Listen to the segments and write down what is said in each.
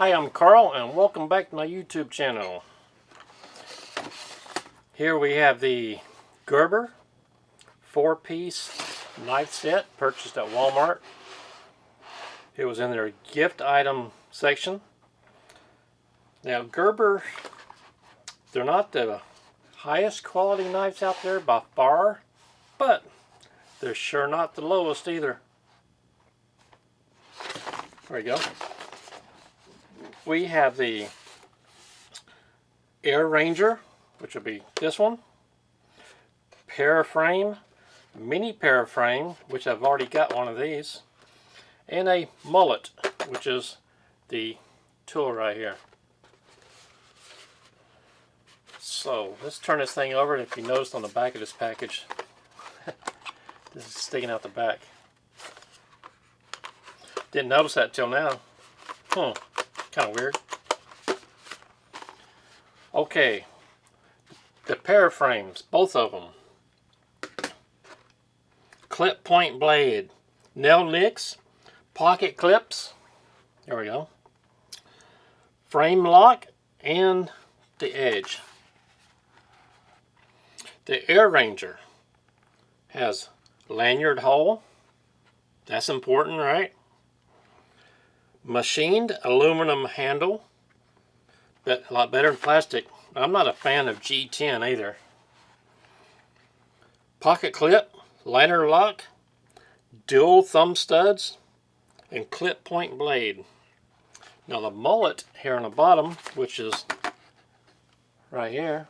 Hi, I'm Carl and welcome back to my YouTube channel. Here we have the Gerber 4-piece knife set purchased at Walmart. It was in their gift item section. Now Gerber, they're not the highest quality knives out there by far, but they're sure not the lowest either. There we go. We have the Air Ranger, which will be this one, paraframe, mini paraframe, which I've already got one of these, and a mullet, which is the tool right here. So let's turn this thing over. If you noticed on the back of this package, this is sticking out the back. Didn't notice that till now. Kind of weird. Okay, the paraframes, both of them. Clip point blade, nail nicks, pocket clips. There we go. Frame lock and the edge. The Air Ranger has lanyard hole. That's important, right? Machined aluminum handle, but a lot better than plastic. I'm not a fan of G10 either. Pocket clip, liner lock, dual thumb studs, and clip point blade. Now the mullet here on the bottom, which is right here,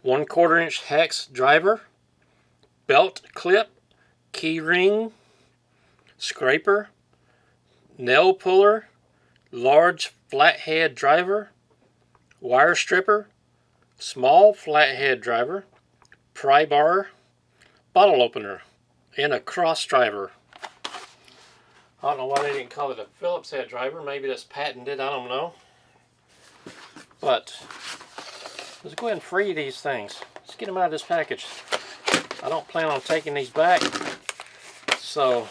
1/4 inch hex driver, belt clip, key ring, scraper, nail puller, large flathead driver, wire stripper, small flathead driver, pry bar, bottle opener, and a cross driver. I don't know why they didn't call it a Phillips head driver. Maybe that's patented, I don't know. But let's go ahead and free these things. Let's get them out of this package. I don't plan on taking these back, so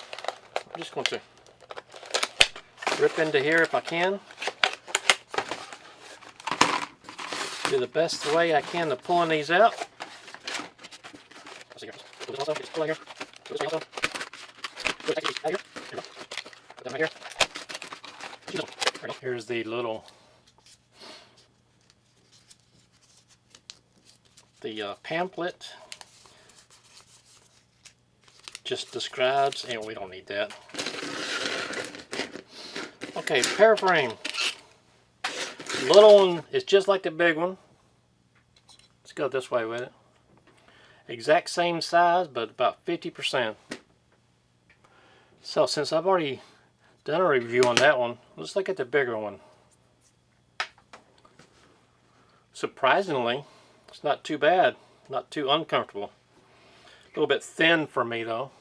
I'm just going to rip into here if I can. Do the best way I can to pulling these out. Here's the little pamphlet. Just describes, and we don't need that. Okay, paraframe. Little one is just like the big one. Let's go this way with it. Exact same size, but about 50%. So since I've already done a review on that one, let's look at the bigger one. Surprisingly, it's not too bad, not too uncomfortable. A little bit thin for me though.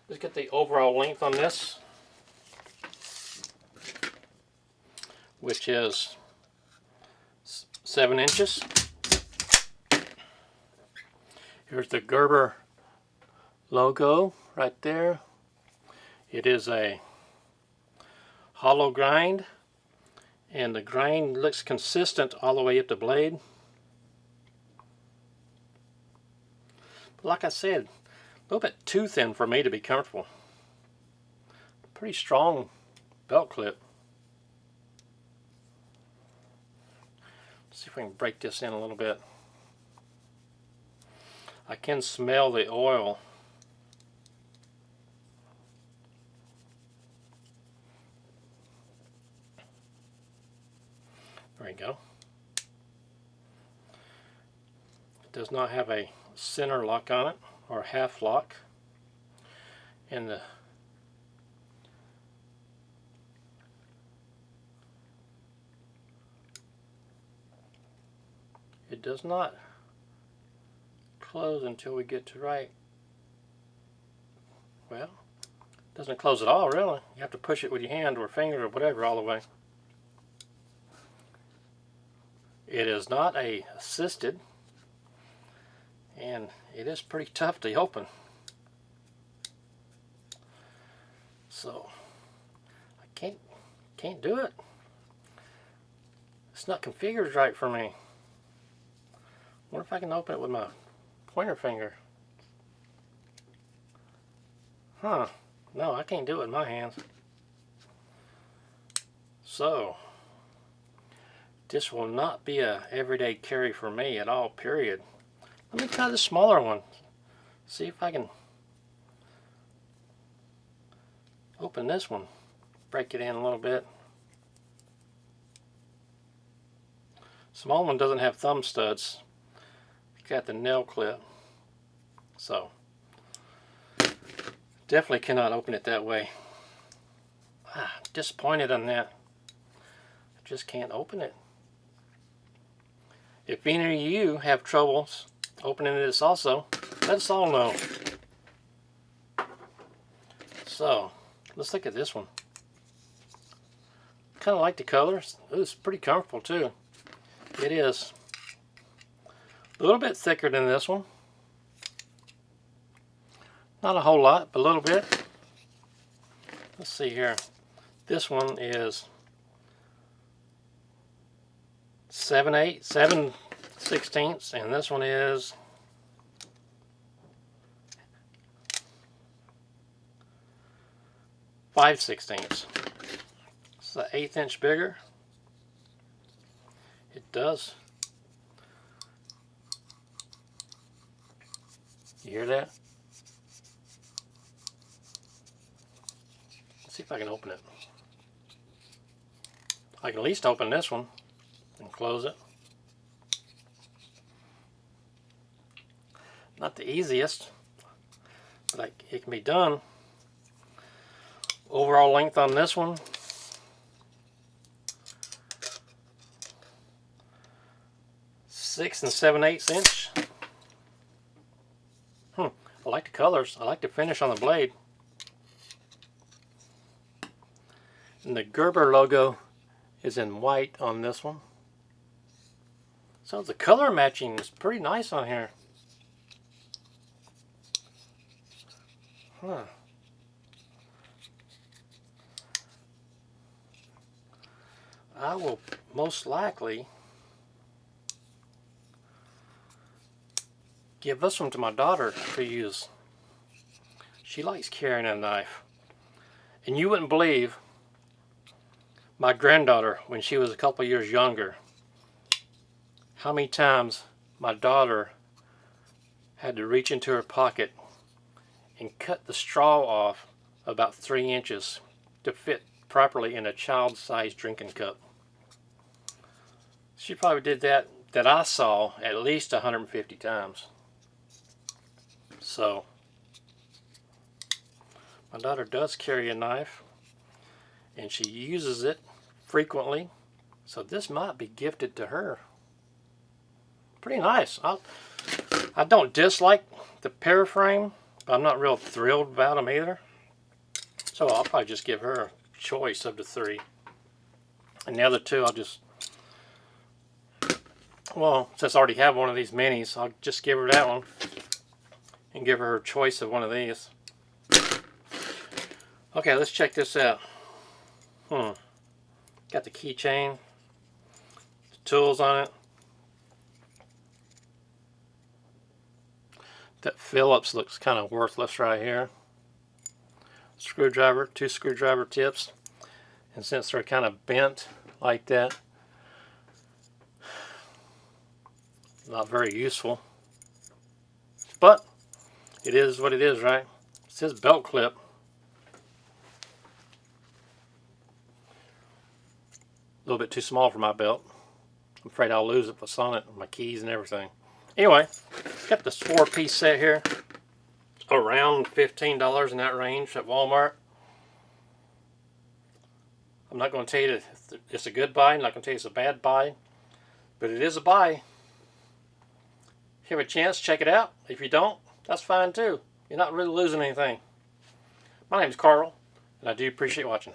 Let's get the overall length on this, which is 7 inches. Here's the Gerber logo right there. It is a hollow grind, and the grind looks consistent all the way up the blade. But like I said, a little bit too thin for me to be comfortable. Pretty strong belt clip. Let's see if we can break this in a little bit. I can smell the oil. There we go. It does not have a center lock on it, or half lock, and it does not close until we get to right. Well, it doesn't close at all really. You have to push it with your hand or finger or whatever all the way. It is not a assisted, and it is pretty tough to open. So I can't do it. It's not configured right for me. Wonder if I can open it with my pointer finger. Huh. No, I can't do it in my hands. So this will not be a everyday carry for me at all, period. Let me try the smaller one. See if I can open this one. Break it in a little bit. Small one doesn't have thumb studs. It's got the nail clip. So definitely cannot open it that way. Disappointed on that. I just can't open it. If any of you have troubles opening this also, let us all know. So let's look at this one. Kind of like the colors. Ooh, it's pretty comfortable too. It is a little bit thicker than this one. Not a whole lot, but a little bit. Let's see here. This one is 7/16, and this one is 5/16. It's an 1/8 inch bigger. It does. You hear that? Let's see if I can open it. I can at least open this one and close it. Not the easiest, but it can be done. Overall length on this one, 6 7/8 inch. I like the colors. I like the finish on the blade. And the Gerber logo is in white on this one. So the color matching is pretty nice on here. I will most likely give this one to my daughter to use. She likes carrying a knife. And you wouldn't believe my granddaughter, when she was a couple years younger, how many times my daughter had to reach into her pocket and cut the straw off about 3 inches to fit properly in a child-sized drinking cup. She probably did that I saw at least 150 times. So my daughter does carry a knife, and she uses it frequently, so this might be gifted to her. Pretty nice. I don't dislike the Paraframe, but I'm not real thrilled about them either. So I'll probably just give her a choice of the 3. And the other 2 I'll just, well, since I already have one of these minis, I'll just give her that one and give her a choice of one of these. Okay, let's check this out. Got the keychain, the tools on it. That Phillips looks kind of worthless right here. Screwdriver, 2 screwdriver tips. And since they're kind of bent like that, not very useful. But it is what it is, right? It says belt clip. A little bit too small for my belt. I'm afraid I'll lose it what's on it, my keys and everything. Anyway, got this 4-piece set here. Around $15 in that range at Walmart. I'm not going to tell you that it's a good buy. I'm not going to tell you it's a bad buy. But it is a buy. If you have a chance, check it out. If you don't, that's fine too. You're not really losing anything. My name is Carl, and I do appreciate watching.